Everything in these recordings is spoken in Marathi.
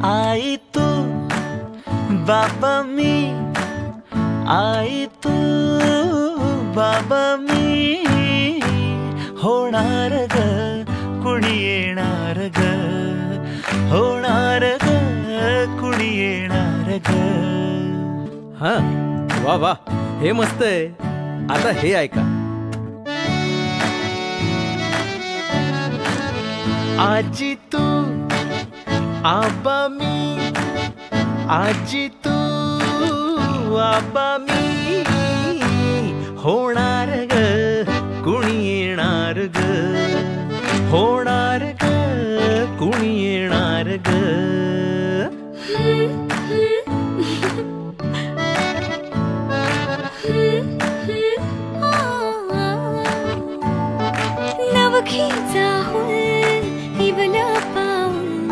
आई तू बाबा मी, आई तू बाबा मी, होणार ग कुणी येणार ग, होणार ग कुणी येणार ग. हा वा वा, हे मस्त आहे. आता हे ऐका. आजी तू आबा मी, आजी तू आबा मी, होणार ग कुणी येणार ग, होणार ग कुणी येणार ग. नवखीचा हुल इवल पाऊल,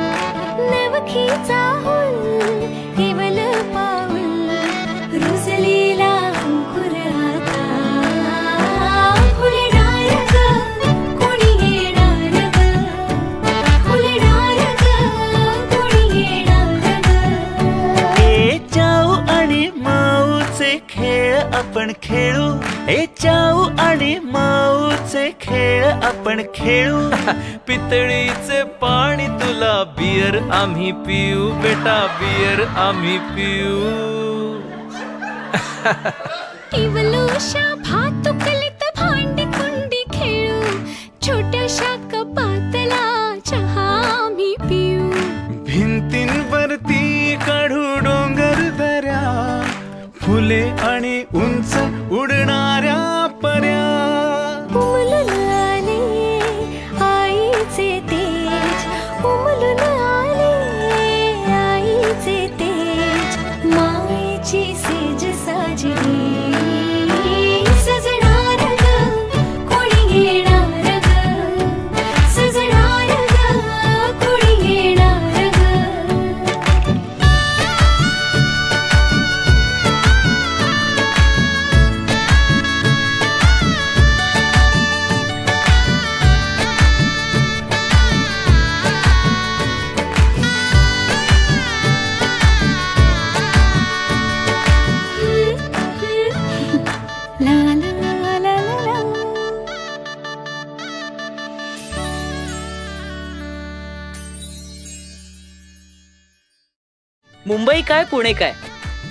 नवखीचा हुल इवल पाऊल, रुजलेला अंकुर आता फुलणार ग कोणी येणार ग, फुलणार ग कोणी येणार ग. ए चाऊ आणि माऊचे खेळ आपण खेळू, ए चाऊ आणि माऊचे खेळ आपण खेळू. पितळीचे पाणी तुला, बियर आम्ही पिऊ बेटा, बियर आम्ही पिऊ. इवलूशा भातुकलीत भांडी कुंडी खेळू, छोट्याशा कपातला चहा आम्ही पिऊ. भिंतींवरती काढू डोंगर दऱ्या, फुले आणि उंच उडणाऱ्या पर्या. उमलून आले आईचे तेज, उमलून आले आईचे तेज, मायेची सेज साजली, सजणार ग कोणी येणार ग, सजणार ग कोणी येणार ग. ला ला ला ला ला. मुंबई काय पुणे काय,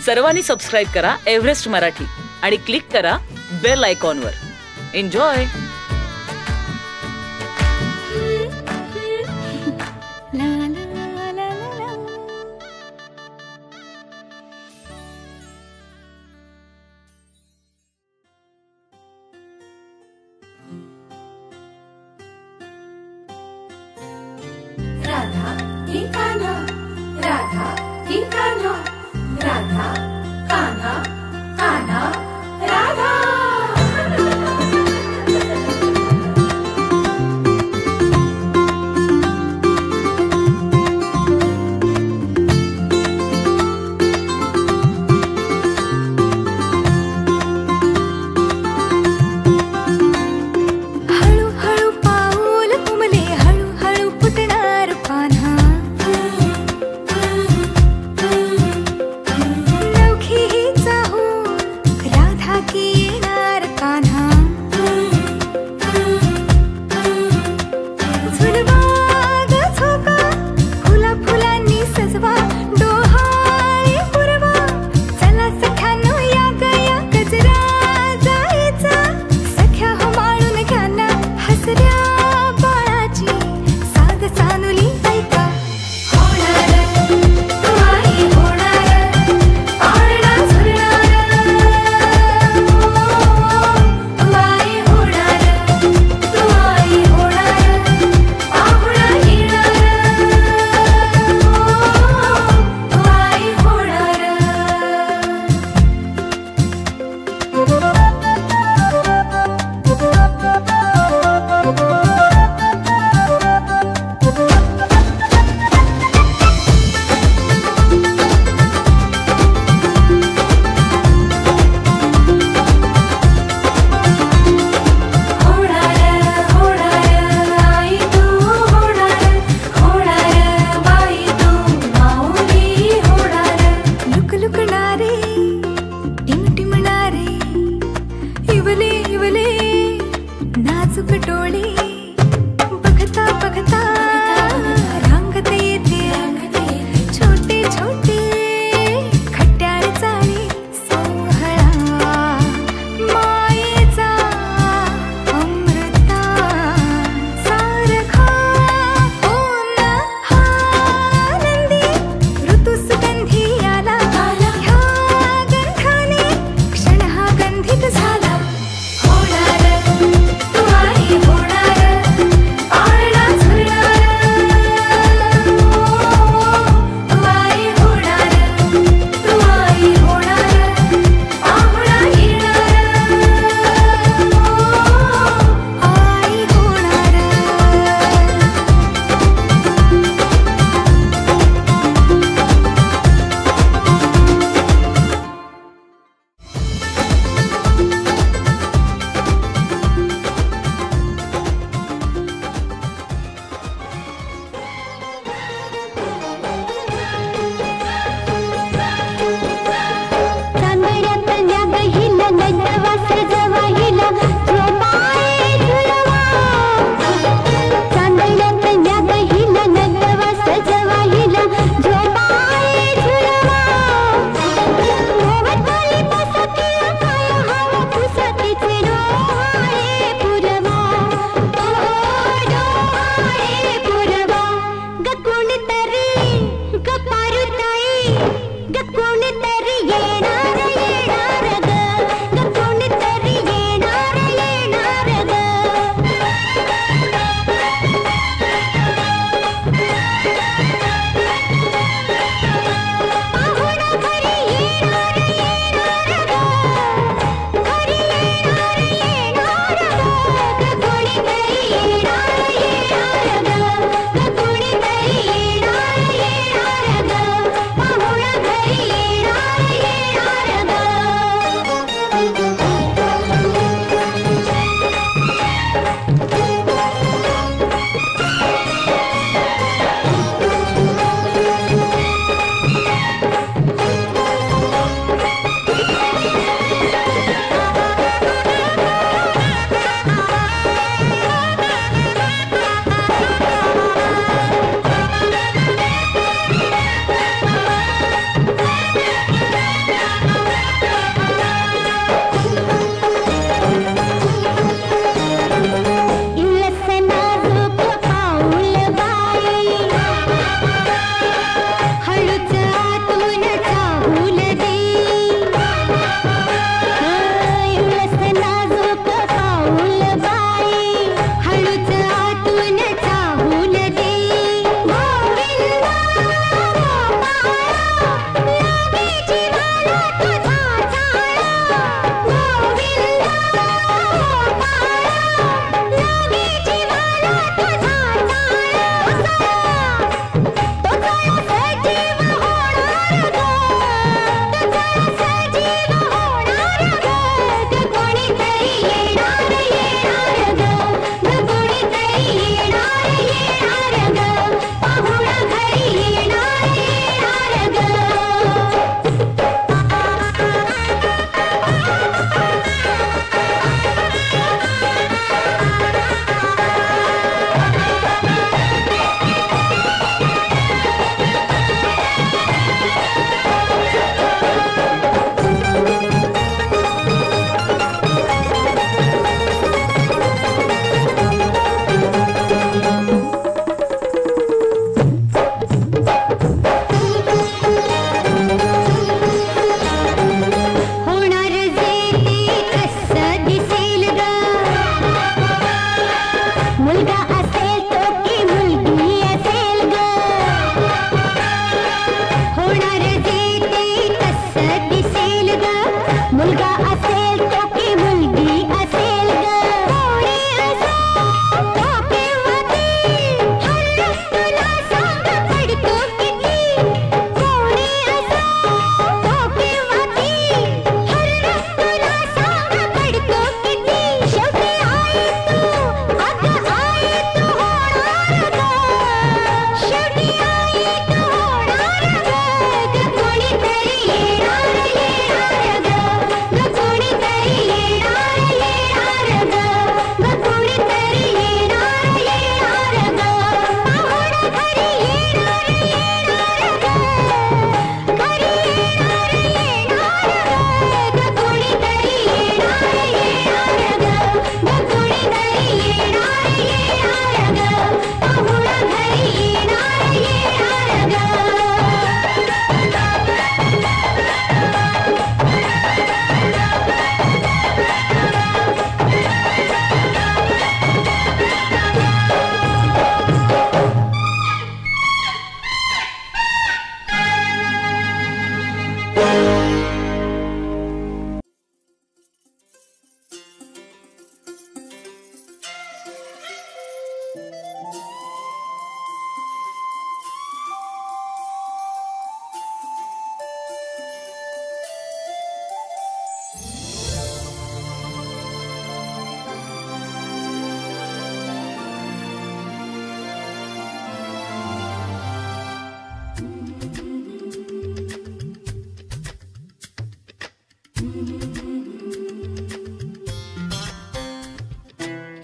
सर्वांनी सबस्क्राईब करा एव्हरेस्ट मराठी आणि क्लिक करा बेल आयकॉनवर. एन्जॉय. ला ला ला ला ला. राधा की कान्हा, राधा की कान्हा, राधा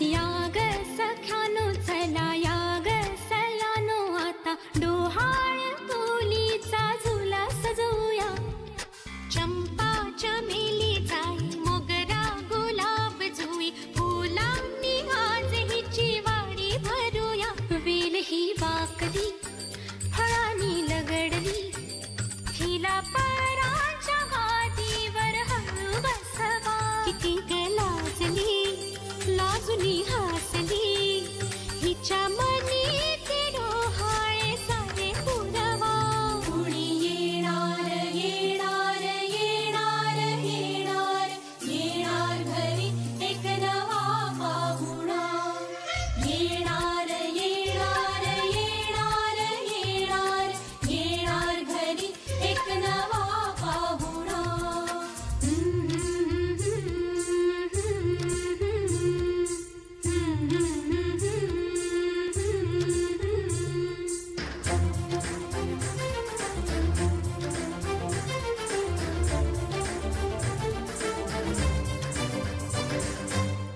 याग सख्यानो चला याग सयानो आता डोहाळ पोलीचा झुला सजवूया चंपा चमेली जाई मोगरा गुलाब जुई फुलांनी आज हिची वाडी भरूया वेल ही वाकली फळांनी लगडली हिला पराच्या गादीवर हळू बसवा किती लाजली लाजुनी हसली हिच्या मनी ती डोहाळे सारे पुरवा कुणी येणार येणार येणार येणार येणार घरी एक नवा पाहुणा येणार येणार येणार येणार येणार घरी एक नवा पाहुणा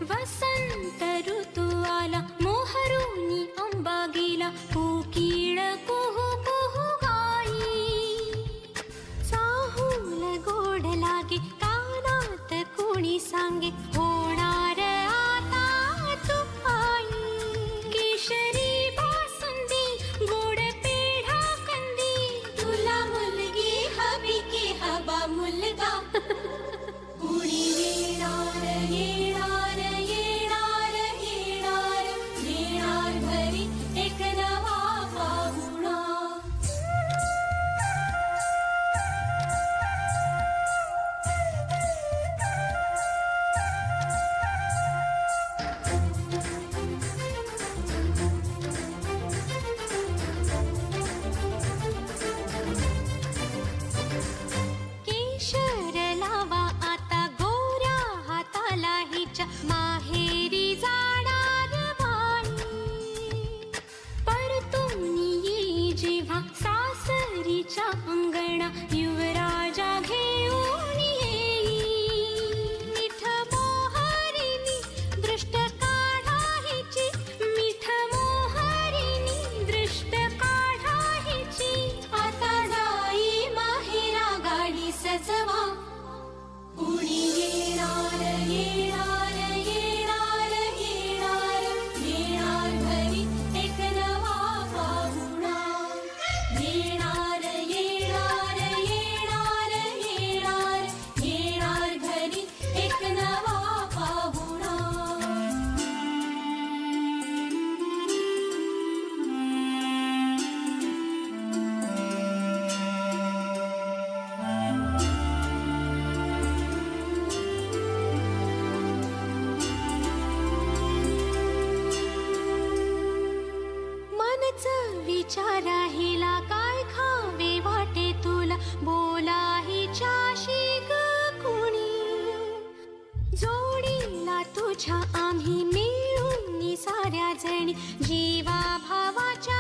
वसंत ऋतू आला मोहरुनी आंबा गेला कोकिळ कुहू कुहू गाई चाहूल गोड लागे कानात कोणी सांगे होणार आता तू आई केशरी बासुंदी गोड पेढा कंदी तुला मुलगी हवी की हवा मुलगा कुणी येणार येणार येणार येणार येणार घरी एक नवा पाहुणा केशर लावा आता गोऱ्या हाताला हिच्या माहेरी जाणार बाई परतून ये जेव्हा सासरीच्या अंगणा युवराजा घेऊन येई मिठ मोहरीनी दृष्ट काढा हिची मिठ मोहरीनी दृष्ट काढा हिची आता जाई माहेरा गाडी सजवा कुणी येणार येणार येणार येणार येणार घरी एक नवा पाहुणा येणार येणार येणार येणार येणार घरी एक नवा पाहुणा मनच विचारा हिला काय खावे वाटे तुला बोला हिच्याशी ग कुणी जोडीला तुझ्या आम्ही मिळून साऱ्या जणी जीवा भावाच्या